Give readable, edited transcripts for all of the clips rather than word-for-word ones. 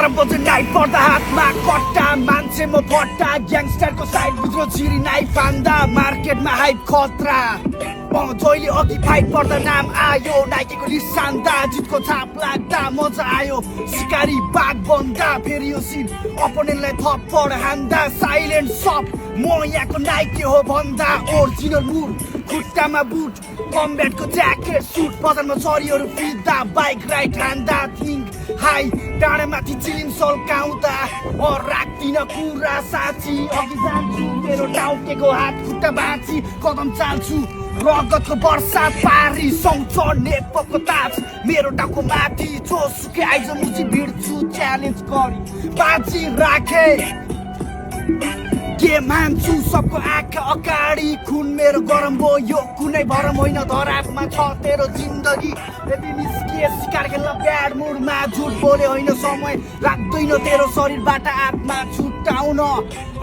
बजे नाइट पर्दा हातमा कट्टा मान्छे म फट्टा ग्याङस्टरको साइड बुझ्रो छिरी नाइ फान्दा मार्केटमा हाइप खतरा जहिले अघि फाइट पर्दा नाम आयो नाइकीको लिसान्दा जितको छाप लाग्दा मजा आयो सिकारी बाघ बन्दा फेरि यो सिन अपोनेन्टलाई थप्पड हान्दा साइलेन्ट सप म यहाँको नाइकी हो भन्दा ओरिजिनल मुड खुट्टामा बुट कम्ब्याटको ज्याकेट सुट बजारमा छरीहरू फिर्दा बाइक राइड हान्दा थिङ्क हाई डाँडामाथि चिलिङ सल्काउँदा राख्दिन कुरा साँची अघि जान्छु मेरो टाउकेको हात खुट्टा बाँची कदम चाल्छु रगतको वर्षा पारी चढ्ने पक्को ताज मेरो टाउको माथि जोसुकै आइज मुची भिड्छु च्यालेन्ज गरी बाजी राखे के मान्छु सबको आँखा अगाडि खुन मेरो गरम भयो यो कुनै भरम होइन धरापमा छ तेरो जिन्दगी यदि निस्किए शिकार खेल्न ब्याड मुडमा झुट बोले होइन समय लाग्दैन तेरो शरीरबाट आत्मा छुट्याउन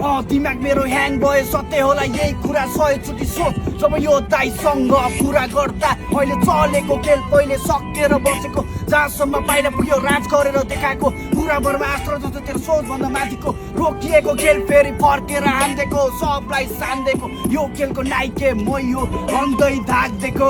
दिमाग मेरो ह्याङ भयो सत्य होला यही कुरा 100 चोटि सोच जब यो दाइसँग पुरा गर्दा अहिले चलेको खेल पहिले सकेर बसेको जहाँसम्म बाहिर पुग्यो राज गरेर देखाएको पुरा भरमा आश्रय जस्तो तेरो सोच भन्दा माथिको रोकिएको खेल फेरि फर्केर हान्देको सबलाई सान्देको यो खेलको नाइके मै हो भन्दै धाक्देको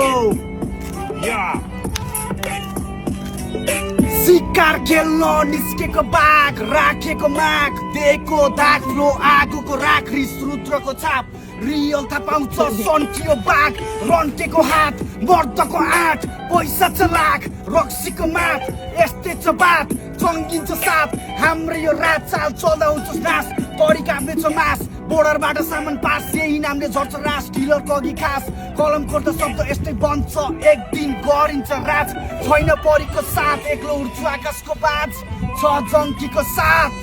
शिकार खेल्न निस्केको बाघ राखेको माग दिएको धाग्लो आगोको राख रिस रुद्रको छाप रियल थाहा पाउँछ सन्कियो बाघ रन्केको हात मर्दको आँट पैसा छ लाख रक्सीको माथ यस्तै छ बात चङ्गिन्छ साथ हाम्रो यो रात चाल चल्दा हुन्छ नाश तरिका बेच मास बोर्डरबाट सामान पास यही नामले झर्छ रास डिलरको अघि खास कलम कोर्दा शब्द यस्तै बन्छ एक दिन गरिन्छ राज छैन परीको साथ एक्लो उड्छु आकाशको बाज छ जङ्कीको साथ